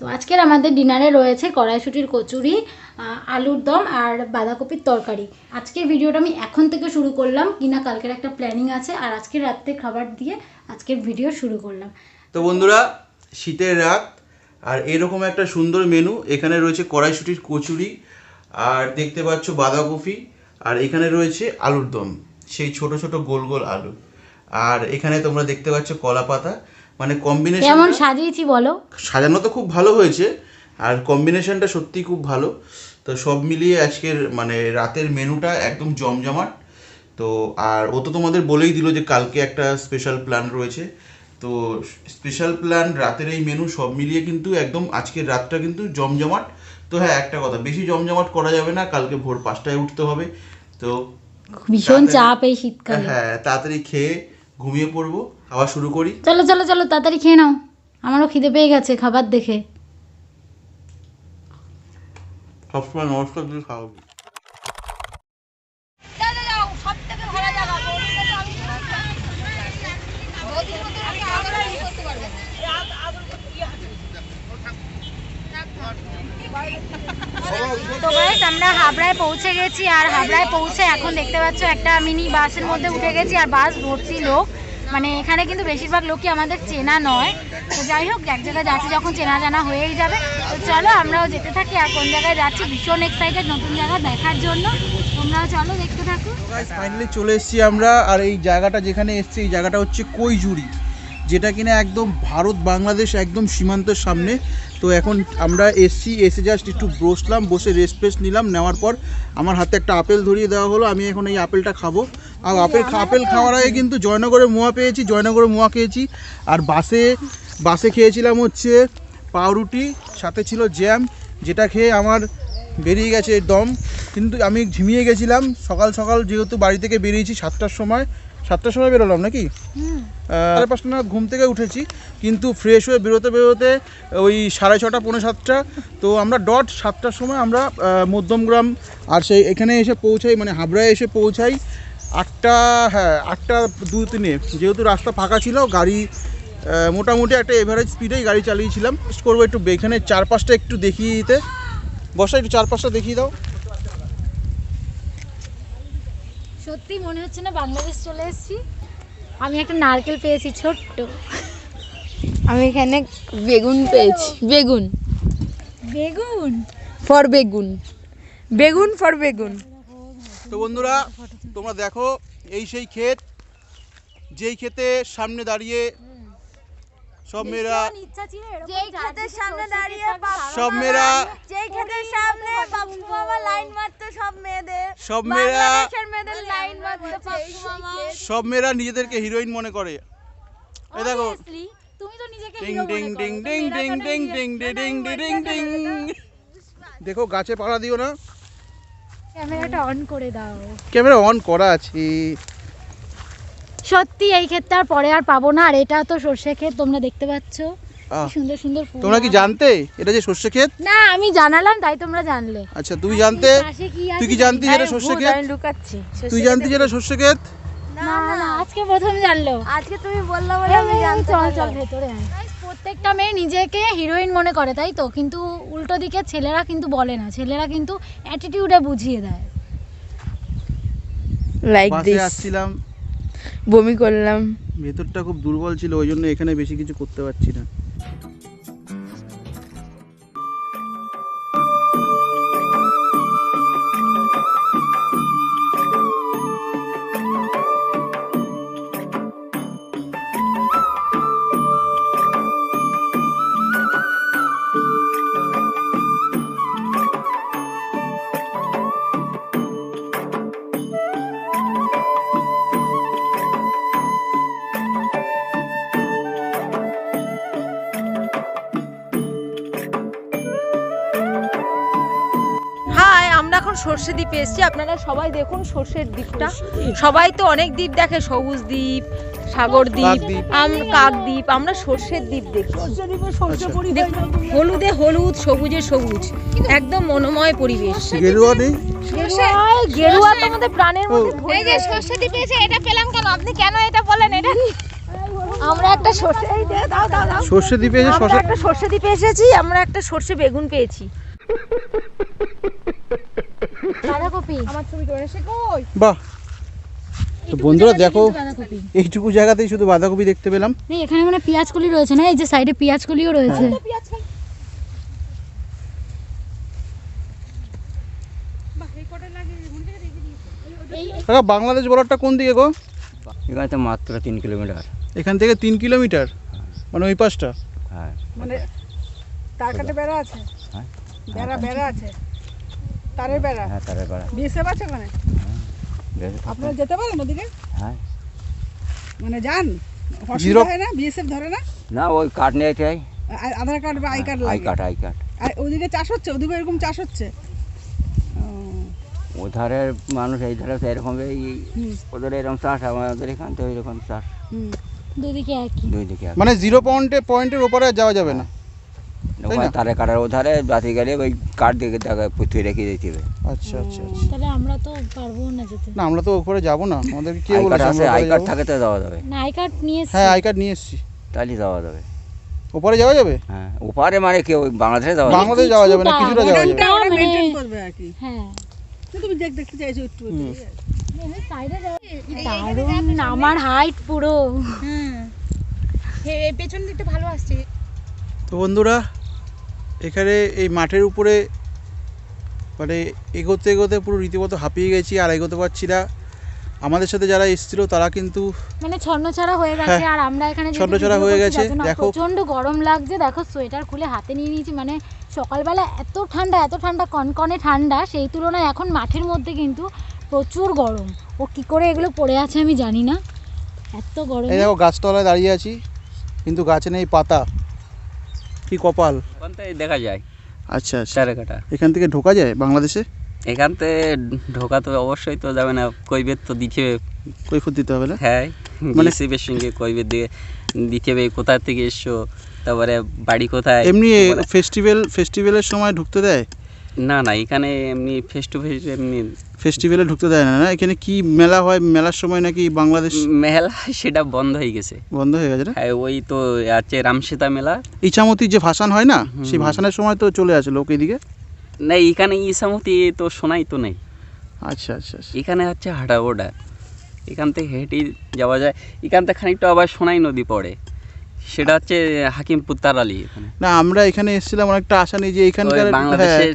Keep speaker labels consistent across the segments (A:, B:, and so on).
A: তো আজকের আমাদের ডিনারে রয়েছে কড়াইশুঁটির কচুরি, আলুর দম আর বাঁধাকপির তরকারি। আজকের ভিডিওটা আমি এখন থেকে শুরু করলাম, কিনা কালকের একটা প্ল্যানিং আছে, আর আজকে রাত্রে খাবার দিয়ে আজকের ভিডিও শুরু করলাম।
B: তো বন্ধুরা, শীতের রাত আর এরকম একটা সুন্দর মেনু। এখানে রয়েছে কড়াইশুঁটির কচুরি, আর দেখতে পাচ্ছ বাঁধাকপি, আর এখানে রয়েছে আলুর দম, সেই ছোট ছোট গোল গোল আলু, আর এখানে তোমরা দেখতে পাচ্ছ কলা পাতা। মানে কম্বিনেশন
A: কেমন সাজিয়েছি বলো?
B: সাজানো তো খুব ভালো হয়েছে, আর কম্বিনেশনটা সত্যি খুব ভালো। তো সব মিলিয়ে আজকের মানে রাতের মেনুটা একদম জমজমাট। তো আর ও তো তোমাদের বলেই দিল যে কালকে একটা স্পেশাল প্ল্যান রয়েছে। তো স্পেশাল প্ল্যান, রাতের এই মেনু সব মিলিয়ে কিন্তু একদম আজকের রাতটা কিন্তু জমজমাট। তো হ্যাঁ, একটা কথা, বেশি জমজমাট করা যাবে না, কালকে ভোর 5টায় উঠতে হবে। তো
A: ভীষণ চাপ এই শীতকালে।
B: হ্যাঁ, তাড়াতাড়ি খেয়ে ঘুমিয়ে পড়বো, খাওয়া শুরু করি।
A: চলো চলো চলো, তাড়াতাড়ি খেয়ে নাও, আমারও খিদে পেয়ে গেছে খাবার দেখে।
B: সবসময় নমস্কার দিয়ে খাওয়াবো।
A: তো গাইস, আমরা হাবড়ায় পৌঁছে গেছি, আর হাবড়ায় পৌঁছে এখন দেখতে পাচ্ছ একটা মিনি বাসের মধ্যে উঠে গেছি, আর বাস ভর্তি লোক। মানে এখানে কিন্তু বেশিরভাগ লোকই আমাদের চেনা নয়। তো যাই হোক, এক জায়গায় যাচ্ছি যখন চেনা জানা হয়েই যাবে। তো চলো আমরাও যেতে থাকি, আর কোন জায়গায় যাচ্ছি ভীষণ এক্সাইটেড নতুন জায়গা দেখার জন্য। তোমরাও চলো দেখতে থাকো।
B: ফাইনালি চলে এসেছি আমরা, আর এই জায়গাটা যেখানে এসেছি এই জায়গাটা হচ্ছে কৈজুরি, যেটা কিনা একদম ভারত বাংলাদেশ একদম সীমান্তের সামনে। তো এখন আমরা এসে জাস্ট একটু বসলাম, বসে রেস্ট নিলাম। নেওয়ার পর আমার হাতে একটা আপেল ধরিয়ে দেওয়া হলো, আমি এখন এই আপেলটা খাবো। আর আপেল খাওয়ার আগে কিন্তু জয়নগরে মোয়া পেয়েছি, জয়নগরে মোয়া খেয়েছি। আর বাসে খেয়েছিলাম হচ্ছে পাউরুটি, সাথে ছিল জ্যাম, যেটা খেয়ে আমার বেরিয়ে গেছে দম। কিন্তু আমি ঝিমিয়ে গেছিলাম সকাল সকাল, যেহেতু বাড়ি থেকে বেরিয়েছি 7টার সময় বেরোলাম নাকি, 5:30 নাগাদ ঘুম থেকে উঠেছি। কিন্তু ফ্রেশ হয়ে বেরোতে ওই 6:30 পৌনে 7টা। তো আমরা 7টার সময় আমরা মধ্যমগ্রাম, আর সেই এখানে এসে পৌঁছাই, মানে হাবড়ায় এসে পৌঁছাই 8:02-3। যেহেতু রাস্তা ফাঁকা ছিল, গাড়ি মোটামুটি একটা এভারেজ স্পিডেই গাড়ি চালিয়েছিলাম। করবো একটু এখানে চারপাশটা একটু দেখিয়ে দিতে। বসা, একটু চারপাশটা দেখিয়ে দাও।
A: সত্যি মনে হচ্ছে না বাংলাদেশ চলে এসেছি। আমি একটা নারকেল পেয়েছি ছোট্ট।
C: আমি এখানে বেগুন পেয়েছি। বেগুন ফর বেগুন।
B: তো বন্ধুরা, তোমরা দেখো, এই সেই ক্ষেত, যেই ক্ষেতের সামনে দাঁড়িয়ে সব মেয়েরা সব মেয়েরা নিজেদেরকে হিরোইন মনে করে। এই দেখো, দেখো গাছে পাড়া দিও না।
A: ক্যামেরাটা অন করে দাও।
B: ক্যামেরা অন করা আছে।
A: সত্যি এই ক্ষেতটা আর পরে আর পাবো না। আর এটা তো সর্ষে ক্ষেত, তোমরা দেখতে পাচ্ছ সুন্দর সুন্দর ফুল।
B: তোমরা কি জানতে এটা যে সর্ষে ক্ষেত?
A: না, আমি জানালাম তাই তোমরা জানলে।
B: আচ্ছা, তুমি জানতে? তুই কি জানতি যেটা সর্ষে ক্ষেত?
C: আমি লুকাচ্ছি।
B: তুই জানতি যেটা সর্ষে ক্ষেত?
A: না না, আজকে প্রথম জানলো।
C: আজকে তুমি বললা বলে আমি জানতে পারলাম।
A: চল ভেতরে আয়। প্রত্যেকটা মেয়ে নিজেকে হিরোইন মনে করে, তাই তো? কিন্তু উল্টো দিকে ছেলেরা কিন্তু বলে না, ছেলেরা কিন্তু অ্যাটিটিউডে বুঝিয়ে দেয়।
C: Like this.
B: আসছিলাম,
C: বমি করলাম।
B: ভেতরটা খুব দুর্বল ছিল, ওই জন্য এখানে বেশি কিছু করতে পারছি না।
C: আমরা এখন সর্ষে দ্বীপে এসেছি। আপনারা সবাই দেখুন সর্ষের দ্বীপটা। সবাই তো অনেক দ্বীপ দেখে, সবুজ দ্বীপ, সাগর দ্বীপ, কাকদ্বীপ। আমরা সর্ষের দ্বীপ দেখি। হলুদে হলুদ, সবুজে সবুজ, একদম মনোময় পরিবেশ।
B: গেরুয়া নেই?
C: গেরুয়া তো আমাদের প্রাণের মধ্যে।
A: এই যে সর্ষে দ্বীপে এসে এটা পেলাম কেন? আপনি কেন এটা বলেন? এটা
C: আমরা একটা সর্ষে এই দে, দাও দাও দাও
B: সর্ষে দ্বীপে এসে
C: আমরা
B: শশা
C: একটা সর্ষে দ্বীপে এসেছি, আমরা একটা সর্ষে বেগুন পেয়েছি।
A: বাঁধাকপি
C: আমার ছবি করে এসে কই
B: বাহ। তো বন্ধুরা দেখো
A: বাঁধাকপি
B: এইটুকু জায়গাতেই শুধু বাঁধাকপি দেখতে পেলাম।
A: নেই, এখানে মানে পেঁয়াজ কলি রয়েছে না, এই যে সাইডে পেঁয়াজ কলিও রয়েছে।
C: পেঁয়াজ খাই
B: কাকা বাংলাদেশ বর্ডারটা কোন দিকে গো?
D: এখানে তো মাত্র 3 কিলোমিটার।
B: এখান থেকে 3 কিলোমিটার, মানে ওই পাশটা।
D: হ্যাঁ
E: মানে তার কাটে বেড়া আছে,
D: হ্যাঁ
E: বেড়া বেড়া আছে, তারের বেড়া।
D: হ্যাঁ তারে পাড়া।
E: বিএসএফ আছে ওখানে, আপনারা যেতে পারেন ওদিকে?
D: হ্যাঁ
E: মানে যান, অসুবিধা
B: জিরো-
E: হয় না? বিএসএফ ধরে না?
D: না ওই কার্ড নিয়ে চাই।
E: আধার কার্ড বা আই কার্ড
D: আই
E: লাগে।
D: Card I card.
E: আর ওদিকে চাষ হচ্ছে, ওদিকে এরকম চাষ হচ্ছে। ও,
D: ও ধারের মানুষ এই ধারে তো এরকম এই
E: হুম,
D: ওদের এরকম চাষ, আমাদের এখান থেকে এরকম চাষ,
E: হুম।
A: দুদিকে একই।
D: দুই দিকে এক।
B: মানে জিরো পয়েন্টের ওপরে আর যাওয়া যাবে না।
D: ওখানে
B: না?
D: তারে কাটার ও ধারে বাতি গেলে ওই কার্ড দিকে জায়গায় পুঁথিয়ে রেখে দিতে হবে।
B: আচ্ছা আচ্ছা আচ্ছা।
A: তাহলে আমরা তো পারবো না যেতে।
B: না আমরা তো ওপরে যাবো না, আমাদের কে
D: আই কার্ড
B: বলেছে
D: আছে,
B: আমরা
D: আই
B: ওপরে
D: কার্ড
B: যাবো?
D: থাকে তো যাওয়া যাবে।
A: না, আই কার্ড নিয়ে এসেছি।
B: হ্যাঁ আই কার্ড নিয়ে এসেছি।
D: তাহলে যাওয়া যাবে।
B: ওপরে যাওয়া যাবে?
D: হ্যাঁ ওপারে মানে কি ওই বাংলাদেশে যাওয়া যাবে।
B: বাংলাদেশ যাওয়া যাবে না,
A: কিছুটা,
B: কিছুটা যাওয়া যাবে।
E: ওটা ওরা
A: মানে-
E: মেনটেন করবে আর কি।
A: হ্যাঁ,
E: তুমি দেখতে চাইছো একটু।
A: সাইডে দারুণ, আমার হাইট পুরো।
C: এই পেছন দিকটা ভালো আসছে।
B: তো বন্ধুরা এখানে এই মাঠের উপরে মানে এগোতে এগোতে পুরো রীতিমতো হাঁপিয়ে গেছি, আর এগোতে পারছি না। আমাদের সাথে যারা এসেছিল তারা কিন্তু
A: মানে ছন্নছাড়া হয়ে গেছে,
B: হ্যাঁ,
A: আর আমরা এখানে যেহেতু
B: ছন্নছাড়া
A: video
B: হয়ে
A: করছি,
B: গেছে।
A: যার জন্য
B: দেখো।
A: প্রচন্ড গরম লাগছে। দেখো সোয়েটার খুলে হাতে নিয়ে নিয়েছি, মানে সকালবেলা এত ঠান্ডা কনকনে ঠান্ডা, সেই তুলনায় এখন মাঠের মধ্যে কিন্তু প্রচুর গরম। ও কি করে এগুলো পড়ে আছে আমি জানি না, এত গরম।
B: এই দেখো গাছতলায় দাঁড়িয়ে আছি, কিন্তু গাছে নেই পাতা, কি কপাল।
D: ওখান থেকে দেখা যায়
B: আচ্ছা আচ্ছা।
D: তারে কাটা।
B: এখান থেকে ঢোকা যায় বাংলাদেশে?
D: এখান থেকে ঢোকা তো অবশ্যই তো যাবে না, কৈবেদ তো দিতে হবে।
B: কৈফত দিতে হবে না?
D: হ্যাঁ
B: মানে-
D: বিএসএফের সঙ্গে কৈবেদ দিয়ে দিতে হবে কোথা থেকে এসছো, তারপরে বাড়ি কোথায়।
B: এমনি
D: তারপরে-
B: ফেস্টিভ্যালের সময় ঢুকতে দেয়?
D: না না এখানে এমনি ফেস টু ফেস এমনি
B: ফেস্টিভ্যালে ঢুকতে দেয় না? না এখানে কি মেলা হয়, মেলার সময় নাকি বাংলাদেশ
D: মেলা সেটা বন্ধ হয়ে গেছে।
B: বন্ধ হয়ে গেছে না?
D: হ্যাঁ ওই তো আছে রামসীতা মেলা।
B: ইছামতির যে ভাসান হয় না,
D: হুম।
B: সেই ভাসানের সময় তো চলে আসে লোক এইদিকে।
D: না এখানে ইসামতি তো শোনাই তো নেই,
B: আচ্ছা আচ্ছা আচ্ছা।
D: এখানে হচ্ছে হাঁটা ওটা, এখান থেকে হেঁটেই যাওয়া যায়। এখান থেকে খানিকটা আবার সোনাই নদী পড়ে, সেটা হচ্ছে হাকিমপুর তারালি। এখানে
B: না আমরা এখানে এসেছিলাম অনেকটা আশা নেই যে এখানকার
D: ওই বাংলাদেশের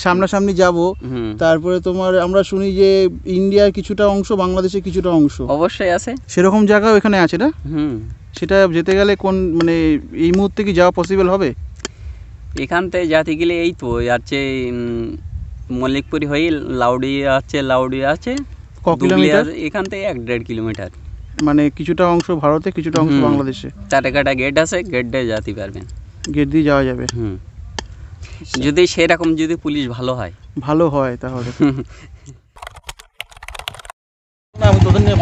B: সামনাসামনি যাব।
D: হুম
B: তারপরে তোমার আমরা শুনি যে ইন্ডিয়ার কিছুটা অংশ, বাংলাদেশের কিছুটা অংশ,
D: অবশ্যই আছে।
B: সেরকম জায়গাও এখানে আছে না?
D: হুম
B: সেটা যেতে গেলে কোন মানে এই মুহূর্তে কি যাওয়া পসিবল হবে?
D: এখান থেকে যাতে গেলে এই তো আছে মল্লিকপুরি হয়ে লাউডিয়া আছে
B: ক কিলোমিটার?
D: এখান থেকে 1-1.5 কিলোমিটার।
B: মানে কিছুটা অংশ ভারতে, কিছুটা অংশ
D: হুম।
B: বাংলাদেশে।
D: চারকাটা গেট আছে, গেট দিয়ে যেতে পারবেন।
B: গেট দিয়ে যাওয়া যাবে?
D: হুম যদি সেরকম যদি পুলিশ ভালো হয়।
B: ভালো হয় তাহলে।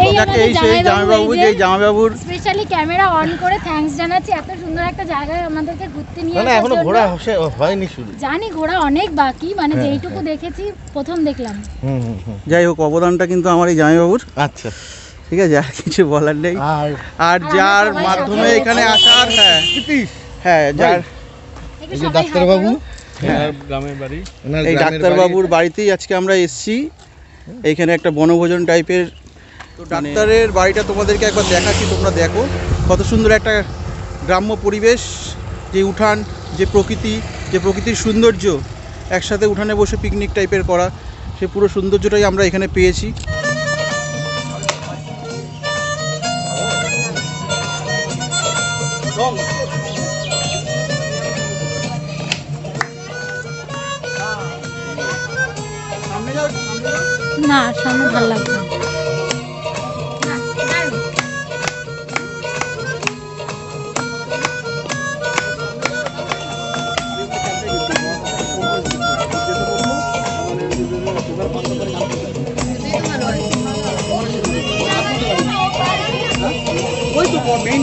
A: এই আমাদের
B: এই সেই
A: জামাইবাবু,
B: জামাইবাবু,
A: এই যে।
B: যে জামাইবাবুর
A: স্পেশালি ক্যামেরা অন করে থ্যাঙ্কস জানাচ্ছি, এত সুন্দর একটা জায়গায় আমাদেরকে ঘুরতে নিয়ে
F: না
A: আসার
F: এখনো
A: জন্য।
F: ঘোরা হয়নি শুধু।
A: জানি ঘোরা অনেক বাকি, মানে যেইটুকু দেখেছি প্রথম দেখলাম।
B: যাই হোক অবদানটা কিন্তু আমার এই জামাইবাবুর,
F: আচ্ছা।
B: ঠিক আছে, আর কিছু বলার নেই।
F: আর
B: আর যার
A: সবাই
B: মাধ্যমে
A: সাথে
B: এখানে
A: রয়েছে।
B: আসার, হ্যাঁ যার
A: একটু
F: এই যে
A: সবাই
F: ডাক্তারবাবু,
A: হাই করো।
F: ওনার
B: এই
F: গ্রামের
B: ডাক্তারবাবুর বাড়িতেই আজকে আমরা এসেছি। এইখানে একটা বনভোজন টাইপের। তো ডাক্তারের বাড়িটা তোমাদেরকে একবার দেখাচ্ছি, তোমরা দেখো কত সুন্দর একটা গ্রাম্য পরিবেশ, যে উঠান, যে প্রকৃতির সৌন্দর্য, একসাথে উঠানে বসে পিকনিক টাইপের করা, সে পুরো সৌন্দর্যটাই আমরা এখানে পেয়েছি।
A: না, সামনে ভালো লাগছে না।
B: ওই তো মেইন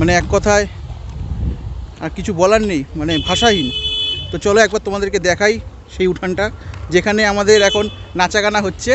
B: মানে এক কথায় আর কিছু বলার নেই, মানে ভাষাহীন। তো চলো একবার তোমাদেরকে দেখাই সেই উঠানটা যেখানে আমাদের এখন নাচা গানা হচ্ছে।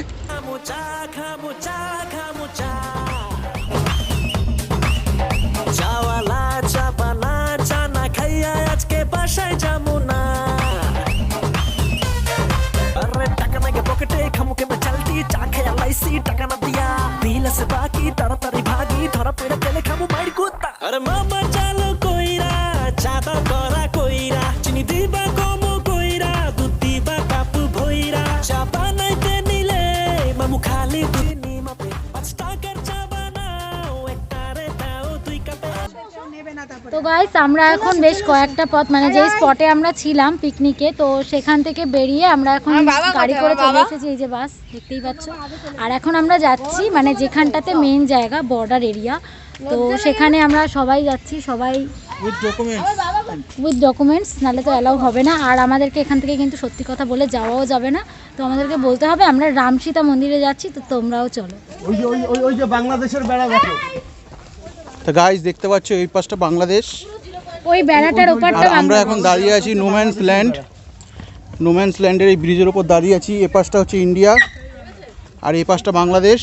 A: তো গাইস আমরা এখন বেশ কয়েকটা পথ মানে যেই স্পটে আমরা ছিলাম পিকনিকে, তো সেখান থেকে বেরিয়ে আমরা এখন গাড়ি করে চলে এসেছি, এই যে বাস দেখতেই পাচ্ছ। আর এখন আমরা যাচ্ছি মানে যেখানটাতে মেইন জায়গা বর্ডার এরিয়া, তো সেখানে আমরা সবাই যাচ্ছি, সবাই উইথ ডকুমেন্টস, নাহলে তো অ্যালাউ হবে না। আর আমাদেরকে এখান থেকে কিন্তু সত্যি কথা বলে যাওয়াও যাবে না, তো আমাদেরকে বলতে হবে আমরা রামসীতা মন্দিরে যাচ্ছি, তো তোমরাও চলো।
F: ওই যে বাংলাদেশের বেড়া দেখো।
B: তো গাইস দেখতে পাচ্ছ এই পাশটা বাংলাদেশ,
A: ওই বেড়াটার ওপারটা
B: আর আমরা এখন দাঁড়িয়ে আছি নোম্যান্স ল্যান্ডের এই ব্রিজের ওপর দাঁড়িয়ে আছি। এ পাশটা হচ্ছে ইন্ডিয়া আর এই পাশটা বাংলাদেশ।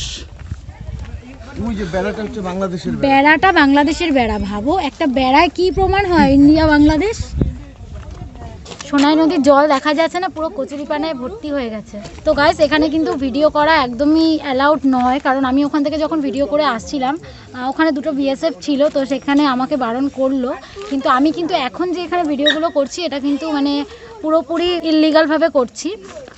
F: ওই যে বেড়াটা হচ্ছে বাংলাদেশের বেড়া।
A: বেড়াটা বাংলাদেশের বেড়া, ভাবো একটা বেড়ায় কি প্রমাণ হয় ইন্ডিয়া বাংলাদেশ। সোনাই নদীর জল দেখা যাচ্ছে না, পুরো কচুরিপানায় ভর্তি হয়ে গেছে। তো গাইস এখানে কিন্তু ভিডিও করা একদমই অ্যালাউড নয়, কারণ আমি ওখান থেকে যখন ভিডিও করে আসছিলাম ওখানে দুটো বিএসএফ ছিল, তো সেখানে আমাকে বারণ করলো। কিন্তু আমি কিন্তু এখন যে এখানে ভিডিওগুলো করছি এটা কিন্তু মানে পুরোপুরি ইললিগালভাবে করছি।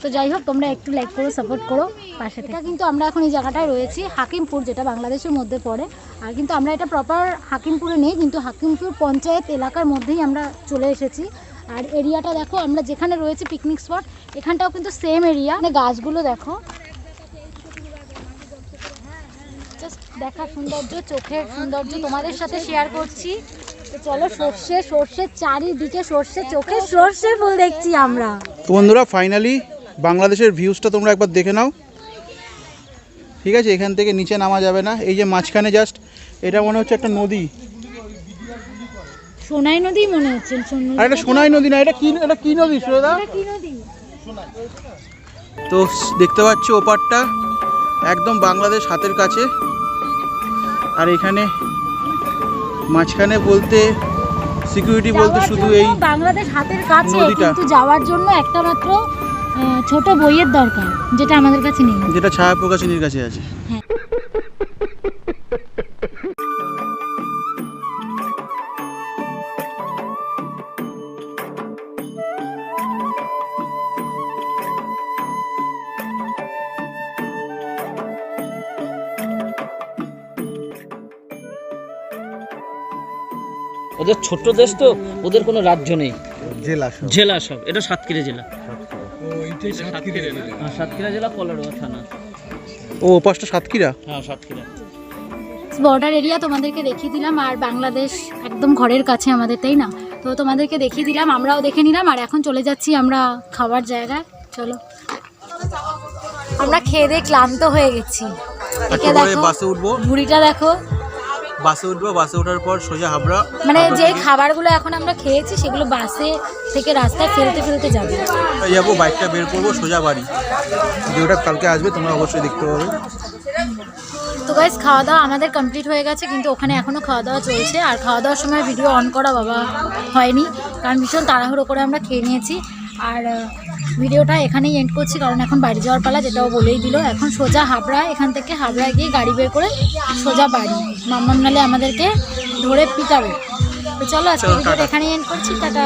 A: তো যাই হোক, তোমরা একটু লাইক করো, সাপোর্ট করো পাশে থেকে। কিন্তু আমরা এখন এই জায়গাটায় রয়েছি হাকিমপুর, যেটা বাংলাদেশের মধ্যে পড়ে। আর কিন্তু আমরা এটা প্রপার হাকিমপুরে নেই, কিন্তু হাকিমপুর পঞ্চায়েত এলাকার মধ্যেই আমরা চলে এসেছি। আর এরিয়াটা দেখো, আমরা যেখানে রয়েছে পিকনিক স্পট, এখানটাও কিন্তু সেম এরিয়া। মানে গাছগুলো দেখো, জাস্ট দেখা সৌন্দর্য, চোখের সৌন্দর্য তোমাদের সাথে শেয়ার করছি। তো চলো, সর্ষে চারিদিকে সর্ষে, চোখে সর্ষে ফুল দেখছি আমরা।
B: তো বন্ধুরা ফাইনালি বাংলাদেশের ভিউজটা তোমরা একবার দেখে নাও, ঠিক আছে? এখান থেকে নিচে নামা যাবে না, এই যে মাঝখানে জাস্ট এটা মনে হচ্ছে একটা নদী,
A: সোনাই নদী মনে হচ্ছে।
B: আর এটা সোনাই নদী না, এটা কি নদী সুরেদা?
A: কি নদী?
B: তো দেখতে পাচ্ছ ওপারটা একদম বাংলাদেশ হাতের কাছে, আর এখানে মাঝখানে বলতে সিকিউরিটি বলতে শুধু এই
A: বাংলাদেশ হাতের কাছে,
B: নদীটা।
A: কিন্তু যাওয়ার জন্য একটা মাত্র ছোট বইয়ের দরকার, যেটা আমাদের কাছে নেই,
B: যেটা ছায়া প্রকাশনীর কাছে আছে।
G: ওদের ছোট্ট দেশ তো, ওদের কোনো রাজ্য নেই,
F: জেলা
G: সব। এটা সাতক্ষীরা জেলা। সাতক্ষীরা জেলা, কলারোয়া থানা।
B: ও পাশটা সাতক্ষীরা?
G: হ্যাঁ, সাতক্ষীরা
A: বর্ডার এরিয়া তোমাদেরকে দেখিয়ে দিলাম, আর বাংলাদেশ একদম ঘরের কাছে আমাদের, তাই না? তো তোমাদেরকে দেখিয়ে দিলাম, আমরাও দেখে নিলাম। আর এখন চলে যাচ্ছি আমরা খাবার জায়গায়। চলো, আমরা খেয়ে দিয়ে ক্লান্ত হয়ে গেছি। একে দেখো,
B: বাসে উঠবো,
A: ভুড়িটা দেখো।
B: বাসে ওঠার পর সোজা হাবড়া,
A: মানে যে খাবারগুলো এখন আমরা খেয়েছি সেগুলো বাসে থেকে রাস্তায় ফেলতে যাবে।
B: যাবো, বাইকটা বের করবো, সোজা বাড়ি। ভিডিওটা কালকে আসবে, তোমরা অবশ্যই দেখতে পাবে।
A: তো গাইস, খাওয়া দাওয়া আমাদের কমপ্লিট হয়ে গেছে, কিন্তু ওখানে এখনও খাওয়া দাওয়া চলছে। আর খাওয়া দাওয়ার সময় ভিডিও অন করা বাবা হয়নি, কারণ ভীষণ তাড়াহুড়ো করে আমরা খেয়ে নিয়েছি। আর ভিডিওটা এখানেই এন্ড করছি, কারণ এখন বাড়ি যাওয়ার পালা, যেটাও বলেই দিল। এখন সোজা হাবড়া, এখান থেকে হাবড়ায় গিয়ে গাড়ি বের করে সোজা বাড়ি। মাম্মাম নালে আমাদেরকে ধরে পিটাবে। তো চলো, আজকে ভিডিওটা এখানেই এন্ড করছি, টাটা।